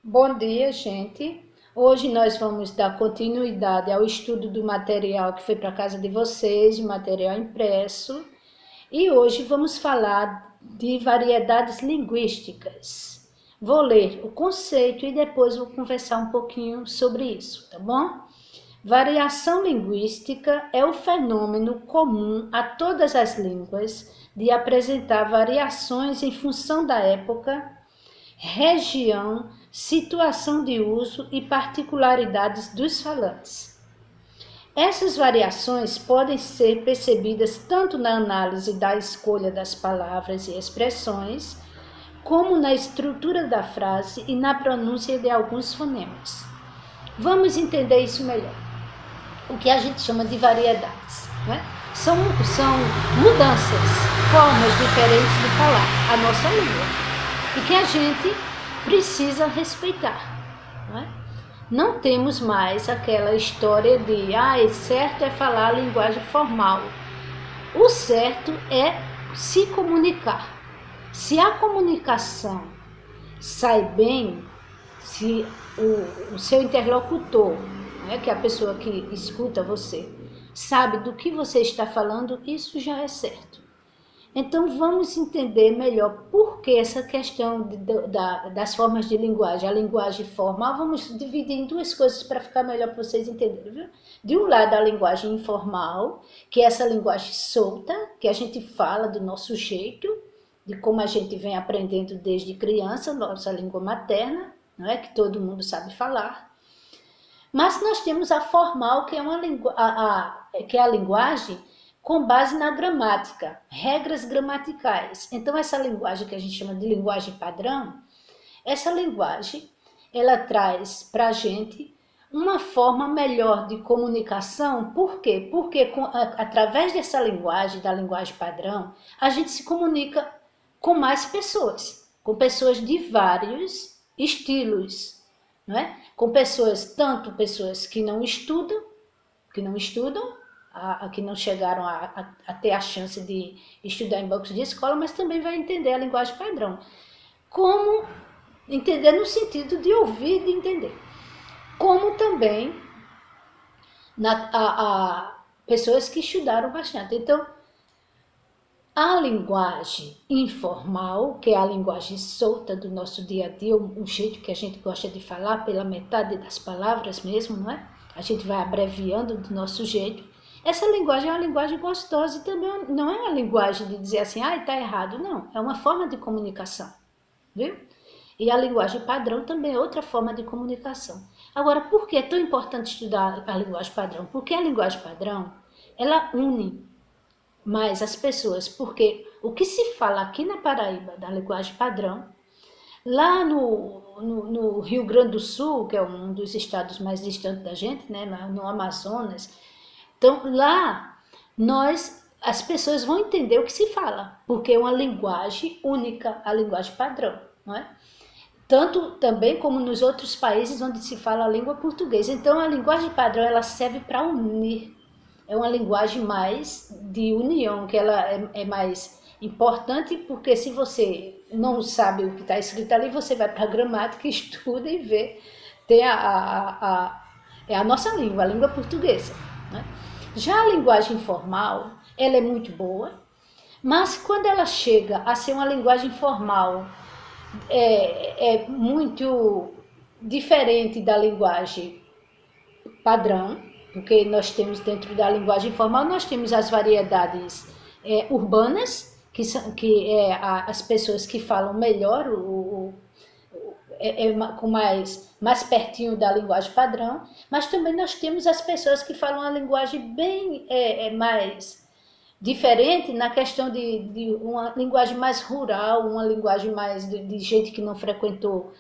Bom dia, gente. Hoje nós vamos dar continuidade ao estudo do material que foi para casa de vocês, de material impresso. E hoje vamos falar de variedades linguísticas. Vou ler o conceito e depois vou conversar um pouquinho sobre isso, tá bom? Variação linguística é o fenômeno comum a todas as línguas de apresentar variações em função da época, região, situação de uso e particularidades dos falantes. Essas variações podem ser percebidas tanto na análise da escolha das palavras e expressões, como na estrutura da frase e na pronúncia de alguns fonemas. Vamos entender isso melhor. O que a gente chama de variedades, né? São mudanças, formas diferentes de falar a nossa língua e que a gente precisa respeitar. Não é? Não temos mais aquela história de certo é falar a linguagem formal. O certo é se comunicar. Se a comunicação sai bem, se o seu interlocutor, né, que é a pessoa que escuta você, sabe do que você está falando, isso já é certo. Então vamos entender melhor por que essa questão das formas de linguagem. A linguagem formal, vamos dividir em duas coisas para ficar melhor para vocês entenderem. Viu? De um lado a linguagem informal, que é essa linguagem solta, que a gente fala do nosso jeito, de como a gente vem aprendendo desde criança, nossa língua materna, não é? Que todo mundo sabe falar. Mas nós temos a formal, que é, que é a linguagem com base na gramática, regras gramaticais. Então, essa linguagem que a gente chama de linguagem padrão, essa linguagem, ela traz para a gente uma forma melhor de comunicação. Por quê? Porque através dessa linguagem, da linguagem padrão, a gente se comunica com mais pessoas, com pessoas de vários estilos, não é? Com pessoas, tanto pessoas que não estudam, que não chegaram a ter a chance de estudar em bancos de escola, mas também vai entender a linguagem padrão. Como entender no sentido de ouvir e de entender. Como também pessoas que estudaram bastante. Então, a linguagem informal, que é a linguagem solta do nosso dia a dia, um jeito que a gente gosta de falar pela metade das palavras mesmo, não é? A gente vai abreviando do nosso jeito. Essa linguagem é uma linguagem gostosa e também não é uma linguagem de dizer assim, está errado, não. É uma forma de comunicação, viu? E a linguagem padrão também é outra forma de comunicação. Agora, por que é tão importante estudar a linguagem padrão? Porque a linguagem padrão, ela une mais as pessoas, porque o que se fala aqui na Paraíba da linguagem padrão, lá no Rio Grande do Sul, que é um dos estados mais distantes da gente, né, no Amazonas, então lá as pessoas vão entender o que se fala, porque é uma linguagem única, a linguagem padrão, não é? Tanto também como nos outros países onde se fala a língua portuguesa. Então a linguagem padrão ela serve para unir, é uma linguagem mais de união, que ela é mais importante, porque se você não sabe o que está escrito ali, você vai para a gramática, estuda e vê. Tem é a nossa língua, a língua portuguesa. Né? Já a linguagem informal, ela é muito boa, mas quando ela chega a ser uma linguagem formal, é muito diferente da linguagem padrão, porque nós temos dentro da linguagem formal, nós temos as variedades urbanas, que as pessoas que falam melhor, com mais pertinho da linguagem padrão, mas também nós temos as pessoas que falam uma linguagem bem mais diferente na questão de uma linguagem mais rural, uma linguagem mais de gente que não frequentou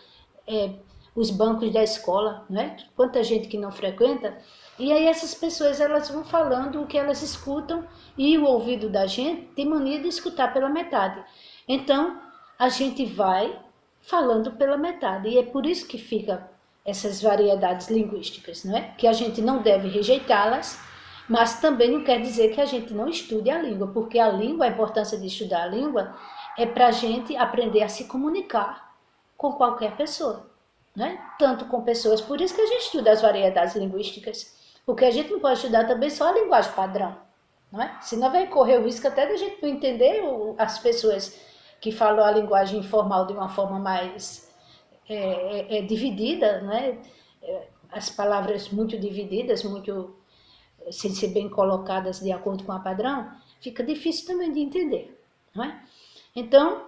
os bancos da escola, né? Quanta gente que não frequenta. E aí essas pessoas elas vão falando o que elas escutam e o ouvido da gente tem mania de escutar pela metade. Então a gente vai falando pela metade e é por isso que fica essas variedades linguísticas, não é? Que a gente não deve rejeitá-las, mas também não quer dizer que a gente não estude a língua, porque a língua, a importância de estudar a língua é para a gente aprender a se comunicar com qualquer pessoa. né? Tanto com pessoas, por isso que a gente estuda as variedades linguísticas, porque a gente não pode estudar também só a linguagem padrão, não é? Senão vai correr o risco até da gente não entender as pessoas que falam a linguagem informal de uma forma mais dividida, né? As palavras muito divididas, muito sem ser bem colocadas de acordo com a padrão, fica difícil também de entender, não é? Então,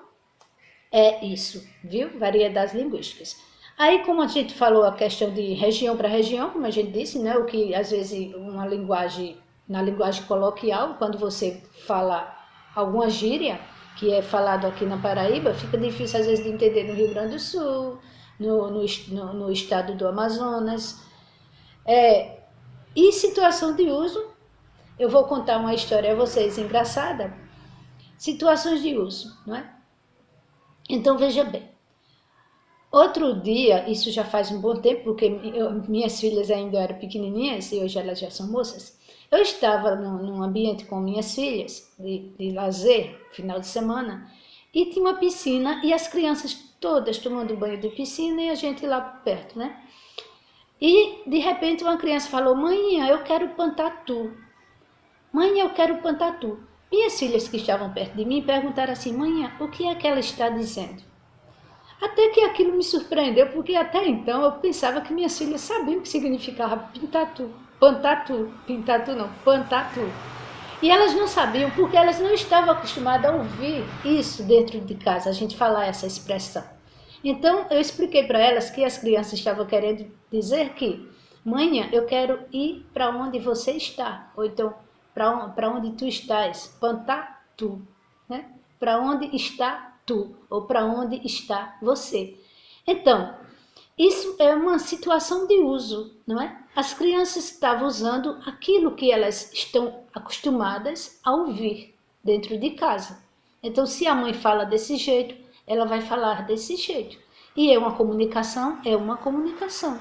é isso, viu? Variedades linguísticas. Aí, como a gente falou a questão de região para região, como a gente disse, né? O que às vezes uma linguagem, na linguagem coloquial, quando você fala alguma gíria, que é falado aqui na Paraíba, fica difícil às vezes de entender no Rio Grande do Sul, no estado do Amazonas. E situação de uso, eu vou contar uma história a vocês engraçada. Situações de uso, não é? Então veja bem. Outro dia, isso já faz um bom tempo, porque minhas filhas ainda eram pequenininhas e hoje elas já são moças. Eu estava num ambiente com minhas filhas, de lazer, final de semana, e tinha uma piscina e as crianças todas tomando banho de piscina e a gente lá perto, né? E de repente uma criança falou: "Mãe, eu quero pantatu. Mãe, eu quero pantatu." Minhas filhas que estavam perto de mim perguntaram assim: "Mãe, o que é que ela está dizendo?" Até que aquilo me surpreendeu, porque até então eu pensava que minhas filhas sabiam o que significava pintatu, pintatu não, pantatu. E elas não sabiam, porque elas não estavam acostumadas a ouvir isso dentro de casa, a gente falar essa expressão. Então eu expliquei para elas que as crianças estavam querendo dizer que: "Mãe, eu quero ir para onde você está", ou então para onde tu estás, pantatu, né? Para onde está tu, ou para onde está você. Então, isso é uma situação de uso, não é? As crianças estavam usando aquilo que elas estão acostumadas a ouvir dentro de casa. Então, se a mãe fala desse jeito, ela vai falar desse jeito. E é uma comunicação, é uma comunicação.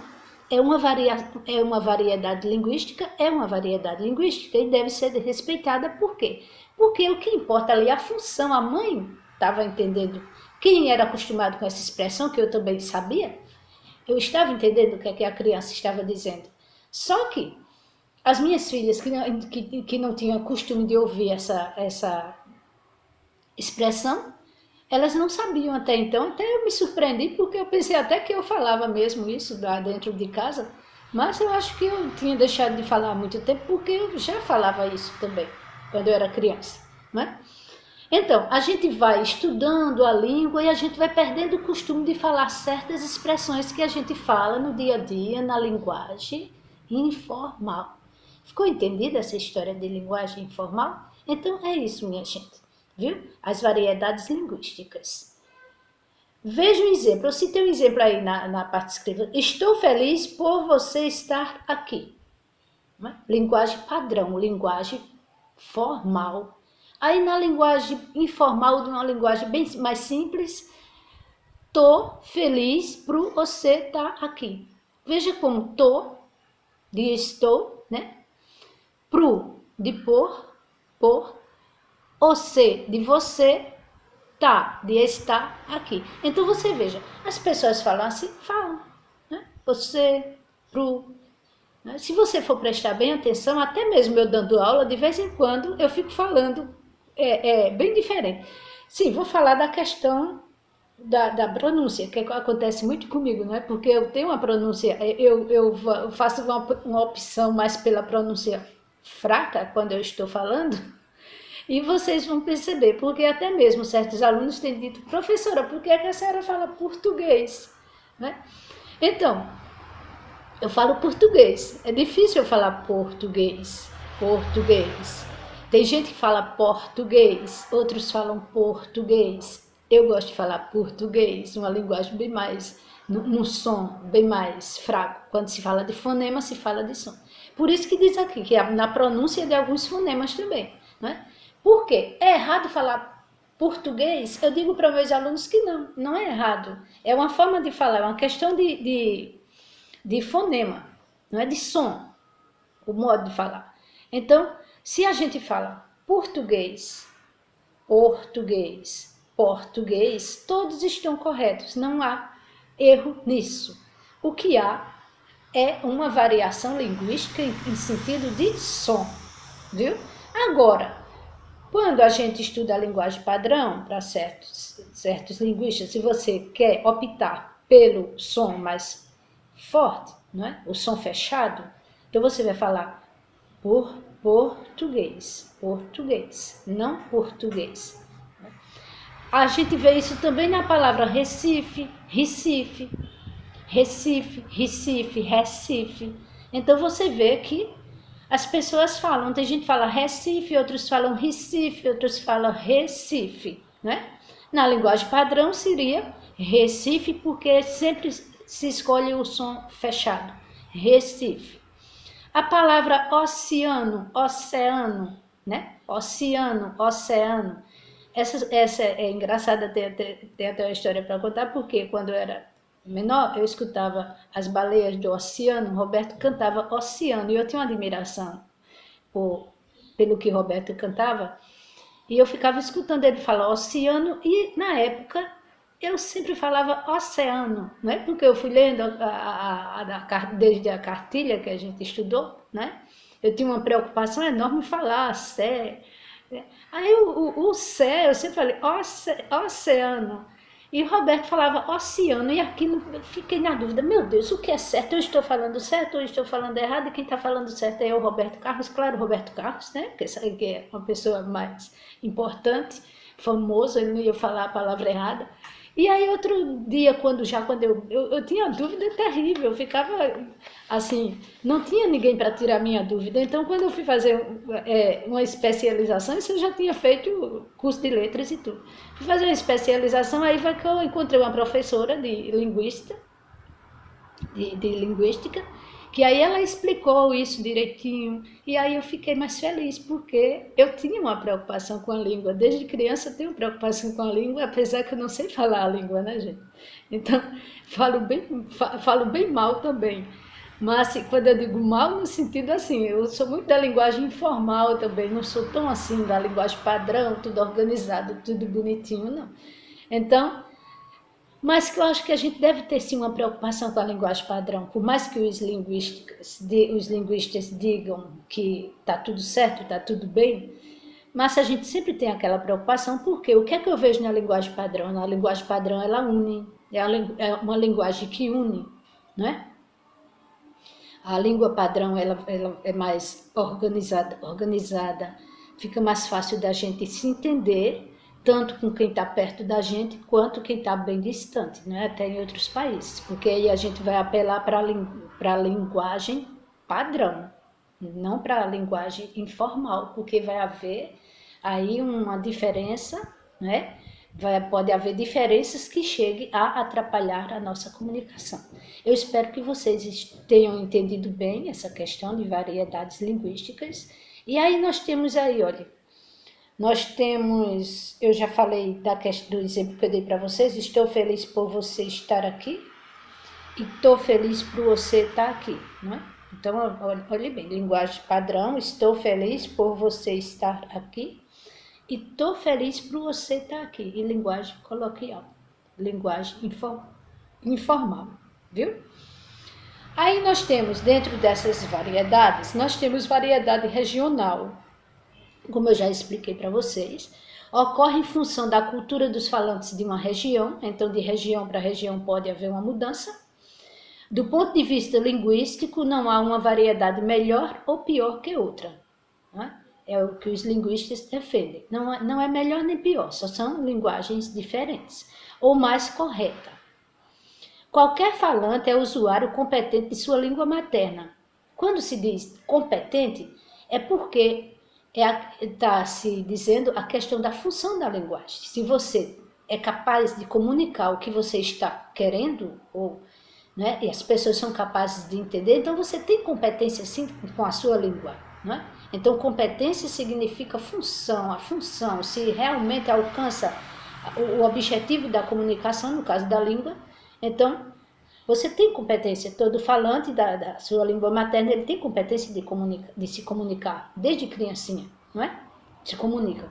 É uma variedade linguística, é uma variedade linguística e deve ser respeitada. Por quê? Porque o que importa ali é a função. A mãe estava entendendo. Quem era acostumado com essa expressão, que eu também sabia, eu estava entendendo o que a criança estava dizendo. Só que as minhas filhas, que não tinham costume de ouvir essa expressão, elas não sabiam até então. Até eu me surpreendi, porque eu pensei até que eu falava mesmo isso lá dentro de casa, mas eu acho que eu tinha deixado de falar há muito tempo, porque eu já falava isso também, quando eu era criança, né? Então, a gente vai estudando a língua e a gente vai perdendo o costume de falar certas expressões que a gente fala no dia a dia, na linguagem informal. Ficou entendida essa história de linguagem informal? Então é isso, minha gente, viu? As variedades linguísticas. Veja um exemplo, eu citei um exemplo aí na parte escrita. Estou feliz por você estar aqui. Linguagem padrão, linguagem formal. Aí na linguagem informal, de uma linguagem bem mais simples, tô feliz por você estar aqui. Veja como tô, de estou, né? Pro, de por, você, de você, tá, de estar aqui. Então você veja, as pessoas falam assim, falam, né? Você, pro. Né? Se você for prestar bem atenção, até mesmo eu dando aula, de vez em quando eu fico falando bem diferente. Sim, vou falar da questão da pronúncia, que acontece muito comigo, não é? Porque eu tenho uma pronúncia, eu faço uma opção mais pela pronúncia fraca quando eu estou falando, e vocês vão perceber, porque até mesmo certos alunos têm dito: "Professora, por que a senhora fala português?" Né? Então, eu falo português. É difícil eu falar português. Português. Tem gente que fala português, outros falam português. Eu gosto de falar português, uma linguagem bem mais, num som bem mais fraco. Quando se fala de fonema, se fala de som. Por isso que diz aqui que na pronúncia de alguns fonemas também, né? Por quê? É errado falar português? Eu digo para meus alunos que não é errado. É uma forma de falar, é uma questão de fonema, não é de som, o modo de falar. Então, se a gente fala português, português, português, todos estão corretos, não há erro nisso. O que há é uma variação linguística em sentido de som, viu? Agora, quando a gente estuda a linguagem padrão para certos linguistas, se você quer optar pelo som mais forte, não é? O som fechado, então você vai falar português, não português. A gente vê isso também na palavra Recife, Recife, Recife, Recife, Recife. Então você vê que as pessoas falam, tem gente que fala Recife, outros falam Recife, outros falam Recife, né? Na linguagem padrão seria Recife, porque sempre se escolhe o som fechado, Recife. A palavra oceano, oceano, né? Oceano, oceano. Essa é engraçada, tem até uma história para contar, porque quando eu era menor, eu escutava as baleias do oceano, Roberto cantava oceano, e eu tinha uma admiração pelo que Roberto cantava, e eu ficava escutando ele falar oceano, e na época eu sempre falava oceano, né? Porque eu fui lendo desde a cartilha que a gente estudou, né? Eu tinha uma preocupação enorme em falar sé. Aí o sé, eu sempre falei oceano. E o Roberto falava oceano, e aquilo eu fiquei na dúvida, meu Deus, o que é certo? Eu estou falando certo ou eu estou falando errado? E quem está falando certo é o Roberto Carlos, claro, o Roberto Carlos, né? Que é uma pessoa mais importante, famoso, ele não ia falar a palavra errada. E aí outro dia, quando eu tinha dúvida terrível, eu ficava assim, não tinha ninguém para tirar minha dúvida. Então, quando eu fui fazer uma especialização, isso eu já tinha feito curso de letras e tudo. Fui fazer uma especialização, aí foi que eu encontrei uma professora de linguística, que aí ela explicou isso direitinho, e aí eu fiquei mais feliz, porque eu tinha uma preocupação com a língua, desde criança eu tenho preocupação com a língua, apesar que eu não sei falar a língua, né, gente? Então, falo bem mal também, mas quando eu digo mal, no sentido assim, eu sou muito da linguagem informal também, não sou tão assim da linguagem padrão, tudo organizado, tudo bonitinho, não. Então, mas que eu acho que a gente deve ter sim uma preocupação com a linguagem padrão, por mais que os linguistas digam que está tudo certo, está tudo bem, mas a gente sempre tem aquela preocupação, porque o que é que eu vejo na linguagem padrão? Na linguagem padrão ela une, é uma linguagem que une, não é? A língua padrão ela é mais organizada, fica mais fácil da gente se entender, tanto com quem está perto da gente, quanto quem está bem distante, né? Até em outros países, porque aí a gente vai apelar para a linguagem padrão, não para a linguagem informal, porque vai haver aí uma diferença, né? Pode haver diferenças que cheguem a atrapalhar a nossa comunicação. Eu espero que vocês tenham entendido bem essa questão de variedades linguísticas. E aí nós temos aí, olha, eu já falei do exemplo que eu dei para vocês, estou feliz por você estar aqui e estou feliz por você estar aqui, não é? Então, olhe bem, linguagem padrão, estou feliz por você estar aqui e estou feliz por você estar aqui. E linguagem coloquial, linguagem informal, viu? Aí nós temos, dentro dessas variedades, nós temos variedade regional, como eu já expliquei para vocês, ocorre em função da cultura dos falantes de uma região, então de região para região pode haver uma mudança. Do ponto de vista linguístico, não há uma variedade melhor ou pior que outra. Né? É o que os linguistas defendem. Não é melhor nem pior, só são linguagens diferentes, ou mais correta. Qualquer falante é usuário competente de sua língua materna. Quando se diz competente, é porque está se dizendo a questão da função da linguagem. Se você é capaz de comunicar o que você está querendo, né, e as pessoas são capazes de entender, então você tem competência sim com a sua língua. Né? Então competência significa função, a função, se realmente alcança o objetivo da comunicação, no caso da língua, então você tem competência, todo falante da sua língua materna, ele tem competência de se comunicar, desde criancinha, não é? Se comunica.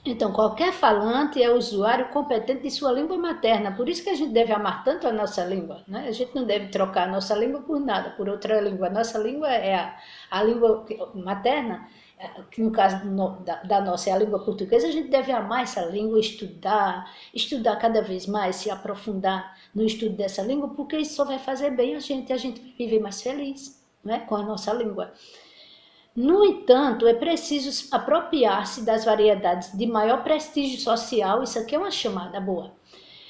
Então, qualquer falante é usuário competente de sua língua materna. Por isso que a gente deve amar tanto a nossa língua, né? A gente não deve trocar a nossa língua por nada, por outra língua. A nossa língua é a língua materna, que no caso da nossa é a língua portuguesa. A gente deve amar essa língua, estudar cada vez mais, se aprofundar no estudo dessa língua, porque isso só vai fazer bem a gente vai viver mais feliz, né? Com a nossa língua. No entanto, é preciso apropriar-se das variedades de maior prestígio social, isso aqui é uma chamada boa.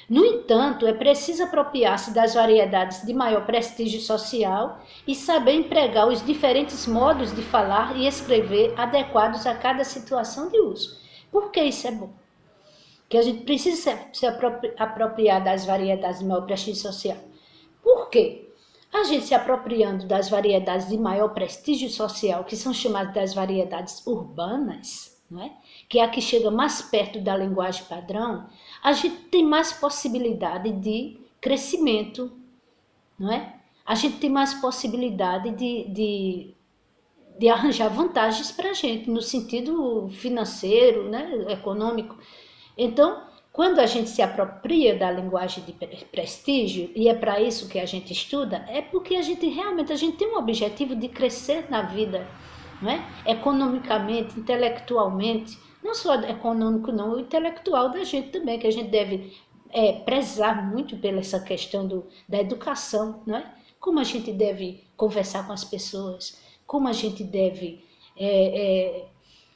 No entanto, é preciso apropriar-se das variedades de maior prestígio social e saber empregar os diferentes modos de falar e escrever adequados a cada situação de uso. Por que isso é bom? Que a gente precisa se apropriar das variedades de maior prestígio social. Por quê? A gente se apropriando das variedades de maior prestígio social, que são chamadas das variedades urbanas, não é? Que é a que chega mais perto da linguagem padrão, a gente tem mais possibilidade de crescimento, não é? A gente tem mais possibilidade de arranjar vantagens para a gente, no sentido financeiro, né? Econômico. Então, quando a gente se apropria da linguagem de prestígio, e é para isso que a gente estuda, é porque a gente tem um objetivo de crescer na vida, não é? Economicamente, intelectualmente, não só econômico não, o intelectual da gente também, que a gente deve prezar muito pela essa questão da educação, não é? Como a gente deve conversar com as pessoas, como a gente deve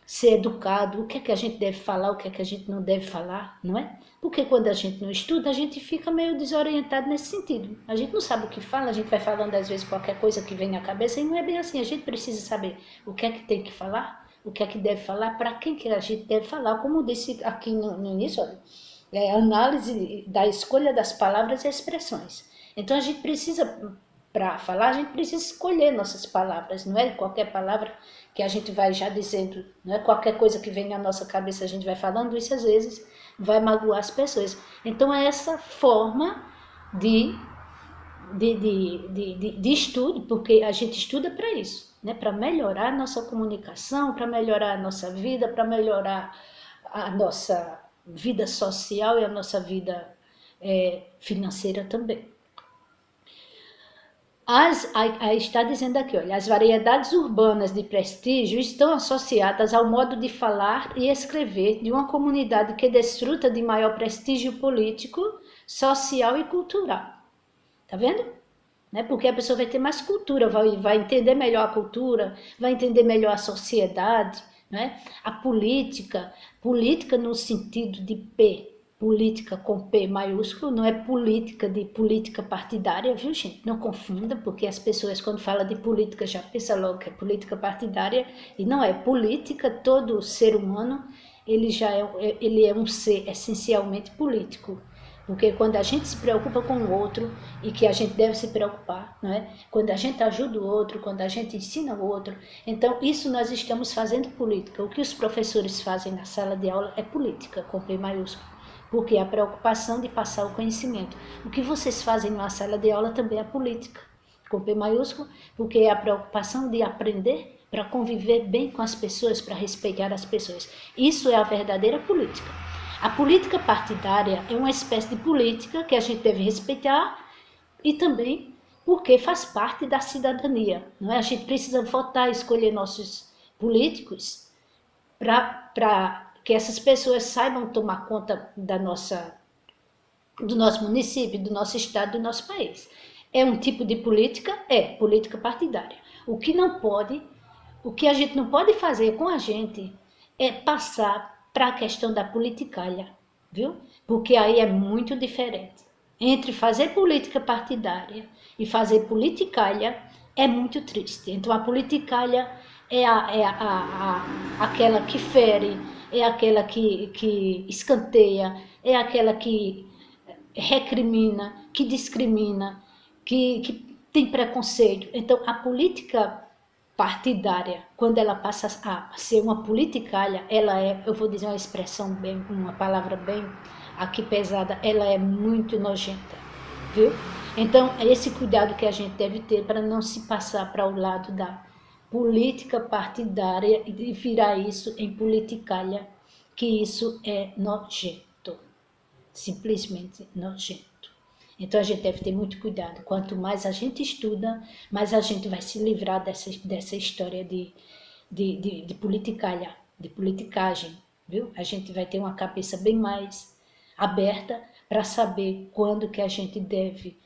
ser educado, o que é que a gente deve falar, o que é que a gente não deve falar, não é? Porque quando a gente não estuda, a gente fica meio desorientado nesse sentido. A gente não sabe o que fala, a gente vai falando às vezes qualquer coisa que vem na cabeça e não é bem assim. A gente precisa saber o que é que tem que falar, o que é que deve falar, para quem que a gente deve falar. Como disse aqui no início, olha, análise da escolha das palavras e expressões. Então a gente precisa, para falar, a gente precisa escolher nossas palavras, não é qualquer palavra que a gente vai já dizendo, não é qualquer coisa que vem na nossa cabeça a gente vai falando, isso às vezes vai magoar as pessoas. Então é essa forma de estudo, porque a gente estuda para isso, né? Para melhorar a nossa comunicação, para melhorar a nossa vida, para melhorar a nossa vida social e a nossa vida financeira também. Aí está dizendo aqui, olha, as variedades urbanas de prestígio estão associadas ao modo de falar e escrever de uma comunidade que desfruta de maior prestígio político, social e cultural. Tá vendo? Né? Porque a pessoa vai ter mais cultura, vai entender melhor a cultura, vai entender melhor a sociedade, né? A política no sentido de política com P maiúsculo, não é política de política partidária, viu gente? Não confunda, porque as pessoas quando falam de política já pensam logo que é política partidária, e não é política, todo ser humano, ele é um ser essencialmente político. Porque quando a gente se preocupa com o outro, e que a gente deve se preocupar, não é? Quando a gente ajuda o outro, quando a gente ensina o outro, então isso nós estamos fazendo política. O que os professores fazem na sala de aula é política, com P maiúsculo. Porque é a preocupação de passar o conhecimento. O que vocês fazem na sala de aula também é política, com P maiúsculo, porque é a preocupação de aprender para conviver bem com as pessoas, para respeitar as pessoas. Isso é a verdadeira política. A política partidária é uma espécie de política que a gente deve respeitar e também porque faz parte da cidadania. Não é? A gente precisa votar, escolher nossos políticos para que essas pessoas saibam tomar conta do nosso município, do nosso estado, do nosso país. É um tipo de política? É, política partidária. O que a gente não pode fazer com a gente é passar para a questão da politicalha, viu? Porque aí é muito diferente. Entre fazer política partidária e fazer politicalha é muito triste. Então a politicalha é aquela que fere, é aquela que escanteia, é aquela que recrimina, que discrimina, que tem preconceito. Então, a política partidária, quando ela passa a ser uma politicalha, ela é, eu vou dizer uma expressão bem, uma palavra bem aqui pesada, ela é muito nojenta, viu? Então, é esse cuidado que a gente deve ter para não se passar para o lado da política partidária e virar isso em politicalha, que isso é nojento, simplesmente nojento. Então a gente deve ter muito cuidado. Quanto mais a gente estuda, mais a gente vai se livrar dessa história de politicalha, de politicagem, viu? A gente vai ter uma cabeça bem mais aberta para saber quando que a gente deve,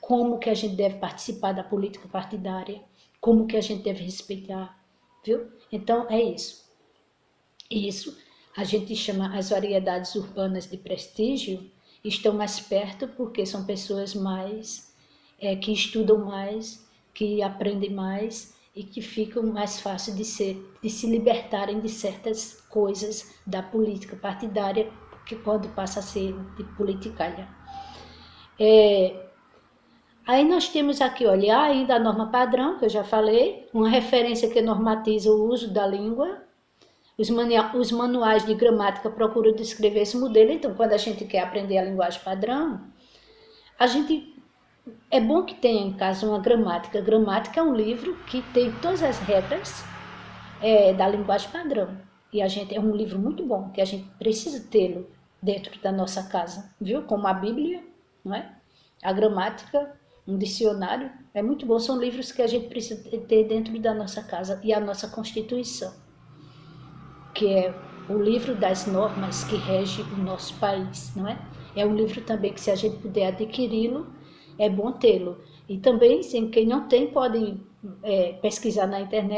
como que a gente deve participar da política partidária, como que a gente deve respeitar, viu? Então é isso. Isso a gente chama as variedades urbanas de prestígio, estão mais perto porque são pessoas mais que estudam mais, que aprendem mais e que ficam mais fácil de se libertarem de certas coisas da política partidária, que quando passa a ser de politicalha. Aí nós temos aqui, olha, ainda a norma padrão, que eu já falei, uma referência que normatiza o uso da língua. Os manuais de gramática procuram descrever esse modelo. Então, quando a gente quer aprender a linguagem padrão, é bom que tenha em casa uma gramática. Gramática é um livro que tem todas as regras da linguagem padrão. E é um livro muito bom, que a gente precisa tê-lo dentro da nossa casa, viu? Como a Bíblia, não é? A gramática, um dicionário, é muito bom. São livros que a gente precisa ter dentro da nossa casa e a nossa Constituição, que é o livro das normas que rege o nosso país, não é? É um livro também que, se a gente puder adquiri-lo, é bom tê-lo. E também, quem não tem, pode pesquisar na internet